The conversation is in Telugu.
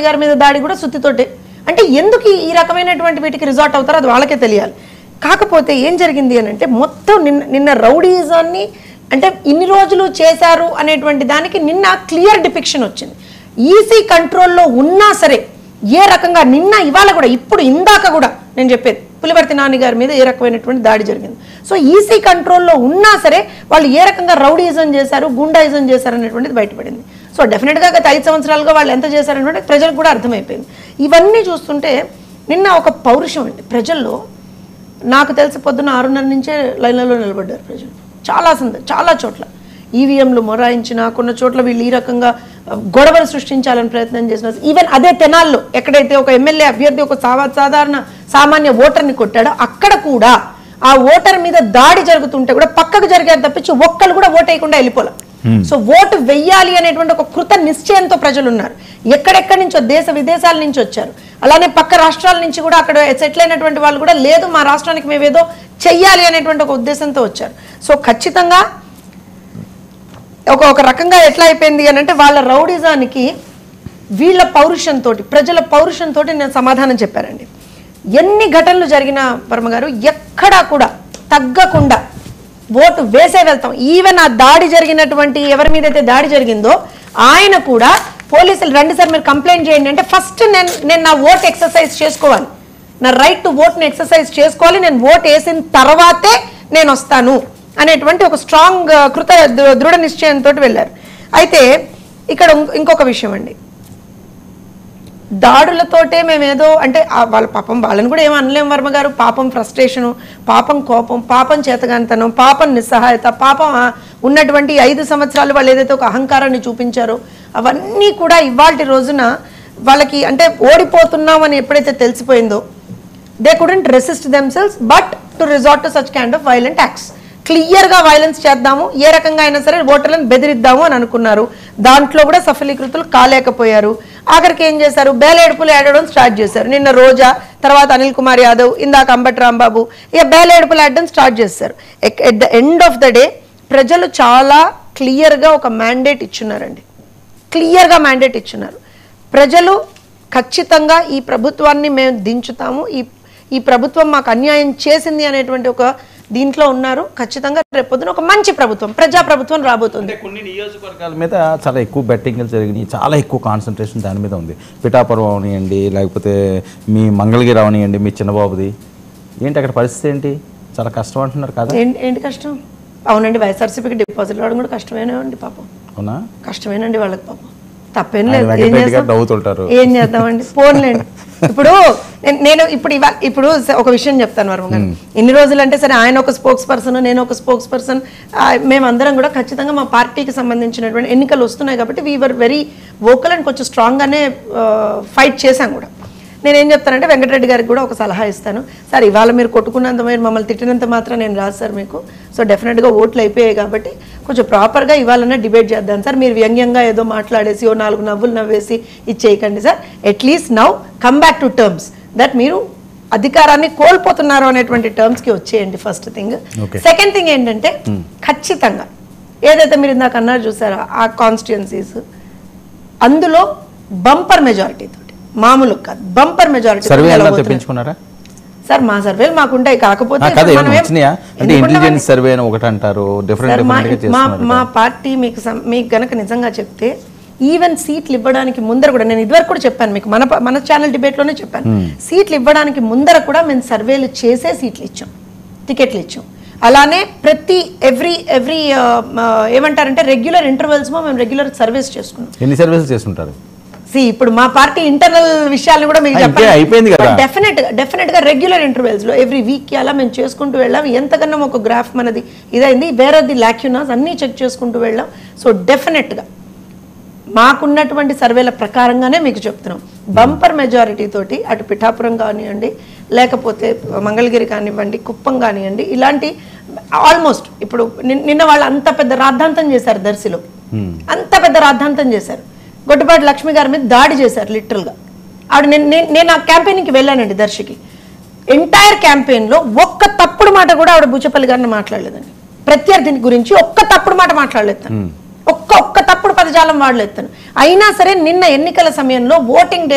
గారి మీద దాడి కూడా సుత్తితోటే. అంటే ఎందుకు ఈ రకమైనటువంటి వీటికి రిజార్ట్ అవుతారో అది వాళ్ళకే తెలియాలి. కాకపోతే ఏం జరిగింది అని అంటే మొత్తం నిన్న రౌడీజాన్ని అంటే ఇన్ని రోజులు చేశారు అనేటువంటి దానికి నిన్న క్లియర్ డిపిక్షన్ వచ్చింది. ఈసీ కంట్రోల్లో ఉన్నా సరే ఏ రకంగా నిన్న ఇవాళ కూడా ఇప్పుడు ఇందాక కూడా నేను చెప్పేది పులివర్తి నాని గారి మీద ఏ రకమైనటువంటి దాడి జరిగింది. సో ఈసీ కంట్రోల్లో ఉన్నా సరే వాళ్ళు ఏ రకంగా రౌడీజం చేశారు, గుండాయిజం చేశారు అనేటువంటిది బయటపడింది. సో డెఫినెట్గా గత 5 సంవత్సరాలుగా వాళ్ళు ఎంత చేశారనేది ప్రజలకు కూడా అర్థమైపోయింది. ఇవన్నీ చూస్తుంటే నిన్న ఒక పౌరుషం అండి ప్రజల్లో. నాకు తెలిసి పొద్దున్న 6:30 నుంచే లైన్లలో నిలబడ్డారు ప్రజలు. చాలా చోట్ల ఈవీఎంలు మొరాయించిన, కొన్ని చోట్ల వీళ్ళు ఈ రకంగా గొడవలు సృష్టించాలని ప్రయత్నం చేసిన, ఈవెన్ అదే తెనాల్లో ఎక్కడైతే ఒక ఎమ్మెల్యే అభ్యర్థి ఒక సాధారణ సామాన్య ఓటర్ని కొట్టాడో అక్కడ కూడా ఆ ఓటర్ మీద దాడి జరుగుతుంటే కూడా పక్కకు జరిగారు తప్పించి ఒక్కళ్ళు కూడా ఓటు వేయకుండా వెళ్ళిపోలే. సో ఓటు వెయ్యాలి అనేటువంటి ఒక కృత నిశ్చయంతో ప్రజలు ఉన్నారు. ఎక్కడెక్కడి నుంచో దేశ విదేశాల నుంచి వచ్చారు. అలానే పక్క రాష్ట్రాల నుంచి కూడా అక్కడ సెటిల్ అయినటువంటి వాళ్ళు కూడా లేదు మా రాష్ట్రానికి మేమేదో చెయ్యాలి అనేటువంటి ఒక ఉద్దేశంతో వచ్చారు. సో ఖచ్చితంగా ఒక రకంగా ఎట్లా అయిపోయింది అని అంటే వాళ్ళ రౌడిజానికి వీళ్ళ పౌరుషంతో ప్రజల పౌరుషంతో నేను సమాధానం చెప్పానండి. ఎన్ని ఘటనలు జరిగినా వర్మ గారు ఎక్కడా కూడా తగ్గకుండా ఓటు వేసే వెళ్తాం. ఈవెన్ ఆ దాడి జరిగినటువంటి ఎవరి మీద అయితే దాడి జరిగిందో ఆయన కూడా పోలీసులు రండి సార్ మీరు కంప్లైంట్ చేయండి అంటే ఫస్ట్ నేను నా ఓట్ ఎక్సర్సైజ్ చేసుకోవాలి, నా రైట్ టు ఓట్ని ఎక్సర్సైజ్ చేసుకోవాలి, నేను ఓట్ వేసిన తర్వాతే నేను వస్తాను అనేటువంటి ఒక స్ట్రాంగ్ దృఢ నిశ్చయంతో వెళ్ళారు. అయితే ఇక్కడ ఇంకొక విషయం అండి, దాడులతోటే మేమేదో అంటే వాళ్ళ పాపం వాళ్ళని కూడా ఏమో అనలేం వర్మ గారు. పాపం ఫ్రస్ట్రేషను, పాపం కోపం, పాపం చేతగానితనం, పాపం నిస్సహాయత, పాపం ఉన్నటువంటి 5 సంవత్సరాలు వాళ్ళు ఏదైతే ఒక అహంకారాన్ని చూపించారో అవన్నీ కూడా ఇవాల్టి రోజున వాళ్ళకి అంటే ఓడిపోతున్నాం అని ఎప్పుడైతే తెలిసిపోయిందో they couldn't resist themselves but to resort to such kind of violent acts. క్లియర్గా వైలెన్స్ చేద్దాము, ఏ రకంగా అయినా సరే ఓటర్లను బెదిరిద్దాము అని అనుకున్నారు. దాంట్లో కూడా సఫలీకృతులు కాలేకపోయారు. ఆఖరికి ఏం చేశారు, బేలేడుపులు ఆడడం స్టార్ట్ చేశారు. నిన్న రోజా, తర్వాత అనిల్ కుమార్ యాదవ్, ఇందాక అంబటి రాంబాబు ఇక బేలేడుపులు ఆడడం స్టార్ట్ చేశారు. At the end of the day ప్రజలు చాలా క్లియర్గా ఒక మ్యాండేట్ ఇచ్చున్నారండి. క్లియర్గా మ్యాండేట్ ఇచ్చున్నారు ప్రజలు. ఖచ్చితంగా ఈ ప్రభుత్వాన్ని మేము దించుతాము, ఈ ప్రభుత్వం మాకు అన్యాయం చేసింది అనేటువంటి ఒక దీంట్లో ఉన్నారు. ఖచ్చితంగా రేపొద్దున ఒక మంచి ప్రభుత్వం, ప్రజా ప్రభుత్వం రాబోతుంది. కొన్ని నియోజకవర్గాల మీద చాలా ఎక్కువ బెట్టింగ్లు జరిగినాయి, చాలా ఎక్కువ కాన్సన్ట్రేషన్ దాని మీద ఉంది. పిఠాపురం అవనియండి, లేకపోతే మీ మంగళగిరి అవనియండి, మీ చిన్నబాబుది ఏంటి అక్కడ పరిస్థితి ఏంటి? చాలా కష్టం అంటున్నారు కదా. ఏంటి కష్టం? అవునండి, వైఎస్ఆర్సీపీకి డిపాజిట్ రావడం కూడా కష్టమేనండి పాపం. అవునా? కష్టమేనండి వాళ్ళకి పాపం. తప్పేం లేదు, ఏం చేద్దామండి, ఫోన్లేండి. ఇప్పుడు నేను ఇప్పుడు ఒక విషయం చెప్తాను వర్మ గారు. ఇన్ని రోజులు అంటే సరే ఆయన ఒక స్పోక్స్ పర్సన్, నేను ఒక స్పోక్స్ పర్సన్, మేమందరం కూడా ఖచ్చితంగా మా పార్టీకి సంబంధించినటువంటి ఎన్నికలు వస్తున్నాయి కాబట్టి వీఆర్ వెరీ వోకల్ అండ్ కొంచెం స్ట్రాంగ్గానే ఫైట్ చేశాం కూడా. నేనేం చెప్తానంటే వెంకటరెడ్డి గారికి కూడా ఒక సలహా ఇస్తాను. సార్ ఇవాళ మీరు కొట్టుకున్నంత మీరు మమ్మల్ని తిట్టినంత మాత్రం నేను రాదు సార్ మీకు. సో డెఫినెట్గా ఓట్లు అయిపోయాయి కాబట్టి కొంచెం ప్రాపర్గా ఇవాళనే డిబేట్ చేద్దాం సార్. మీరు వ్యంగ్యంగా ఏదో మాట్లాడేసి 4 నవ్వులు నవ్వేసి ఇచ్చేయకండి sir. At least now come back to terms that మీరు అధికారాన్ని కోల్పోతున్నారు అనేటువంటి టర్మ్స్కి వచ్చేయండి ఫస్ట్ థింగ్. సెకండ్ థింగ్ ఏంటంటే ఖచ్చితంగా ఏదైతే మీరు ఇందాక అన్నారు చూసారా ఆ కాన్స్టిట్యుయెన్సీస్, అందులో బంపర్ మెజారిటీతో, మామూలు కాదు బంపర్ మెజారిటీ సార్. మా సర్వేలు మాకుంటాయి, కాకపోతే మా పార్టీ మీకు గనక నిజంగా చెప్తే ఈవెన్ సీట్లు ఇవ్వడానికి ముందర కూడా నేను ఇదివరకు కూడా చెప్పాను మీకు, మన ఛానల్ డిబేట్లోనే చెప్పాను, సీట్లు ఇవ్వడానికి ముందర కూడా మేము సర్వేలు చేసే సీట్లు ఇచ్చాం, టికెట్లు ఇచ్చాం. అలానే ప్రతి ఎవ్రీ ఏమంటారంటే రెగ్యులర్ ఇంటర్వెల్స్ మేము రెగ్యులర్ సర్వీస్ చేసుకున్నాం. ఎన్ని సర్వీస్ చేస్తుంటారు? ఇప్పుడు మా పార్టీ ఇంటర్నల్ విషయాలను కూడా మీకు చెప్పాలి. డెఫినెట్ గా రెగ్యులర్ ఇంటర్వెల్స్ లో ఎవ్రీ వీక్ అలా మేము చేసుకుంటూ వెళ్ళాం. ఎంతకన్నా ఒక గ్రాఫ్ మనది ఇదైంది, వేర్ ఆర్ ది లాక్యునాస్ అన్నీ చెక్ చేసుకుంటూ వెళ్ళాం. సో డెఫినెట్ గా మాకున్నటువంటి సర్వేల ప్రకారంగానే మీకు చెప్తున్నాం, బంపర్ మెజారిటీ తోటి అటు పిఠాపురం కానివ్వండి, లేకపోతే మంగళగిరి కానివ్వండి, కుప్పం కానివ్వండి, ఇలాంటి ఆల్మోస్ట్ ఇప్పుడు నిన్న వాళ్ళు అంత పెద్ద రాద్ధాంతం చేశారు దర్శిలో, అంత పెద్ద రాద్ధాంతం చేశారు. గొడ్డపాటి లక్ష్మి గారి మీద దాడి చేశారు లిటరల్గా. ఆవిడ నేను ఆ క్యాంపెయిన్కి వెళ్ళానండి దర్శికి. ఎంటైర్ క్యాంపెయిన్లో ఒక్క తప్పుడు మాట కూడా ఆవిడ బూచపల్లి గారిని మాట్లాడలేదండి. ప్రత్యర్థిని గురించి ఒక్క తప్పుడు మాట మాట్లాడలేదు, ఒక్క ఒక్క తప్పుడు పదజాలం వాడలేస్తాను. అయినా సరే నిన్న ఎన్నికల సమయంలో ఓటింగ్ డే